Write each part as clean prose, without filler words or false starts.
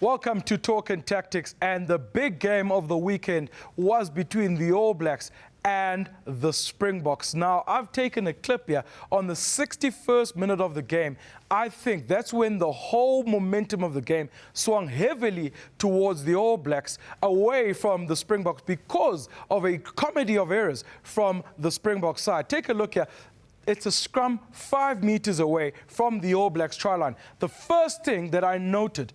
Welcome to Talk and Tactics, and the big game of the weekend was between the All Blacks and the Springboks. Now, I've taken a clip here on the 61st minute of the game. I think that's when the whole momentum of the game swung heavily towards the All Blacks, away from the Springboks, because of a comedy of errors from the Springbok side. Take a look here. It's a scrum 5 meters away from the All Blacks try line. The first thing that I noted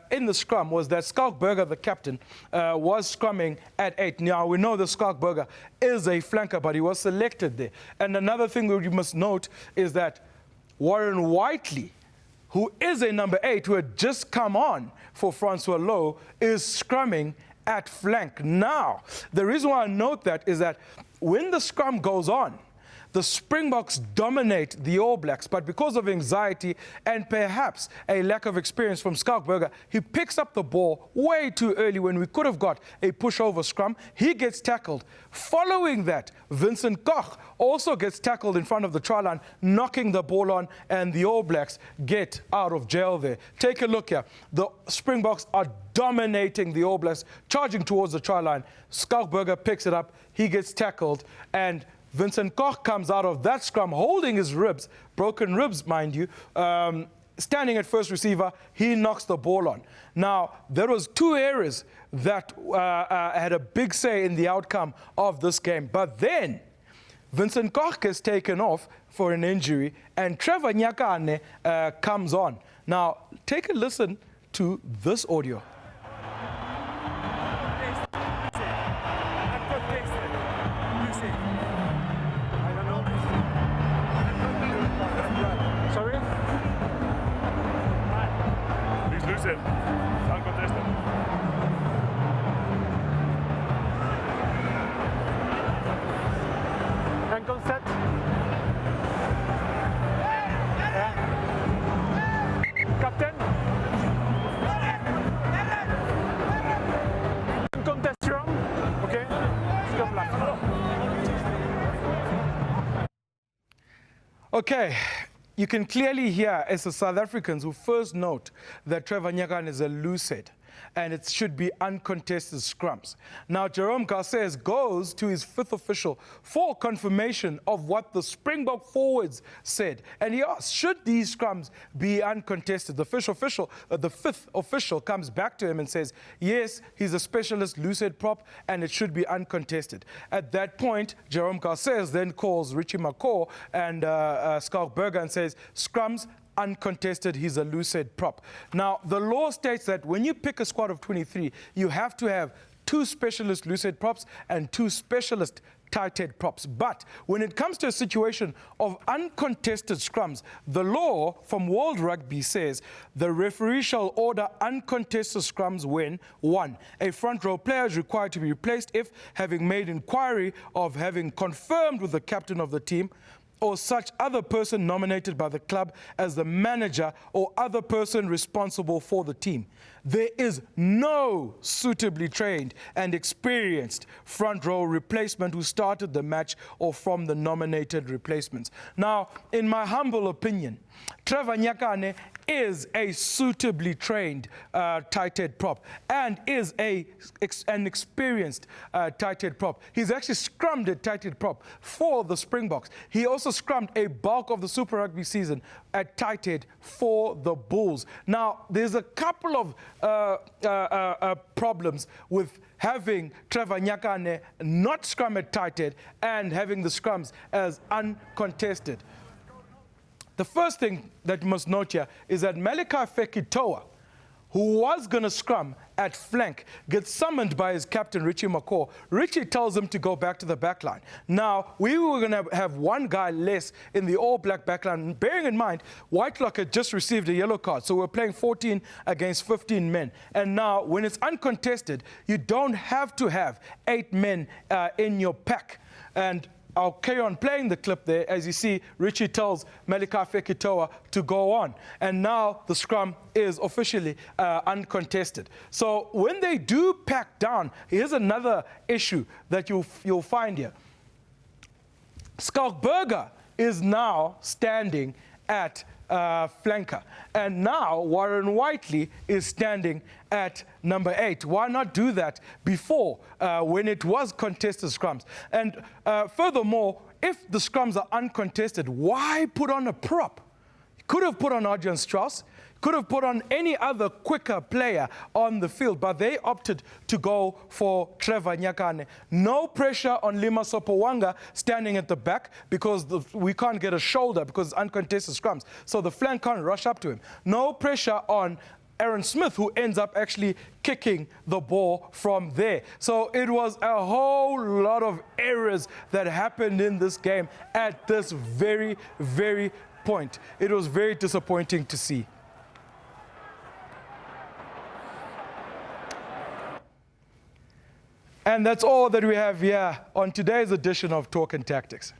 in the scrum was that Skalkberger, the captain, was scrumming at 8. Now, we know that Skalkberger is a flanker, but he was selected there. And another thing that you must note is that Warren Whiteley, who is a number 8, who had just come on for Francois Lowe, is scrumming at flank. Now, the reason why I note that is that when the scrum goes on, the Springboks dominate the All Blacks, but because of anxiety and perhaps a lack of experience from Skalkberger, he picks up the ball way too early when we could have got a pushover scrum. He gets tackled. Following that, Vincent Koch also gets tackled in front of the try line, knocking the ball on, and the All Blacks get out of jail there. Take a look here. The Springboks are dominating the All Blacks, charging towards the try line. Skalkberger picks it up. He gets tackled, and Vincent Koch comes out of that scrum holding his ribs, broken ribs, mind you, standing at first receiver. He knocks the ball on. Now, there was 2 errors that had a big say in the outcome of this game. But then, Vincent Koch is taken off for an injury, and Trevor Nyakane comes on. Now, take a listen to this audio. Ankle set. Captain. Contest round. Okay. Stop left. Okay. You can clearly hear, as the South Africans, who first note that Trevor Nyakane is a loose head, and it should be uncontested scrums. Now, Jerome Garces goes to his 5th official for confirmation of what the Springbok forwards said. And he asked, should these scrums be uncontested? The 5th official comes back to him and says, yes, he's a specialist loose head prop, and it should be uncontested. At that point, Jerome Garces then calls Richie McCaw and Skalkberger and says, scrums, uncontested, he's a loose head prop. Now, the law states that when you pick a squad of 23, you have to have 2 specialist loose head props and 2 specialist tight head props. But when it comes to a situation of uncontested scrums, the law from World Rugby says the referee shall order uncontested scrums when 1. A front row player is required to be replaced if, having made inquiry of having confirmed with the captain of the team, or such other person nominated by the club as the manager or other person responsible for the team, there is no suitably trained and experienced front row replacement who started the match or from the nominated replacements. Now, in my humble opinion, Trevor Nyakane is a suitably trained tight head prop and is an experienced tight head prop. He's actually scrummed at tight head prop for the Springboks. He also scrummed a bulk of the Super Rugby season at tight head for the Bulls. Now, there's a couple of problems with having Trevor Nyakane not scrum at tight head and having the scrums as uncontested. The first thing that you must note here is that Malachi Fekitoa, who was going to scrum at flank, gets summoned by his captain, Richie McCaw. Richie tells him to go back to the backline. Now, we were going to have 1 guy less in the All Black backline. Bearing in mind, Whitelock had just received a yellow card, so we're playing 14 against 15 men. And now, when it's uncontested, you don't have to have 8 men in your pack. And I'll carry on playing the clip there. As you see, Richie tells Malachi Fekitoa to go on. And now the scrum is officially uncontested. So when they do pack down, here's another issue that you'll find here. Skalkberger is now standing at flanker. And now Warren Whiteley is standing at number 8. Why not do that before when it was contested scrums? And furthermore, if the scrums are uncontested, why put on a prop? Could have put on Adrian Strauss, could have put on any other quicker player on the field, but they opted to go for Trevor Nyakane. No pressure on Lima Sopowanga standing at the back because we can't get a shoulder because it's uncontested scrums. So the flank can't rush up to him. No pressure on Aaron Smith, who ends up actually kicking the ball from there. So it was a whole lot of errors that happened in this game at this very, very point. It was very disappointing to see. And that's all that we have here on today's edition of Talk and Tactics.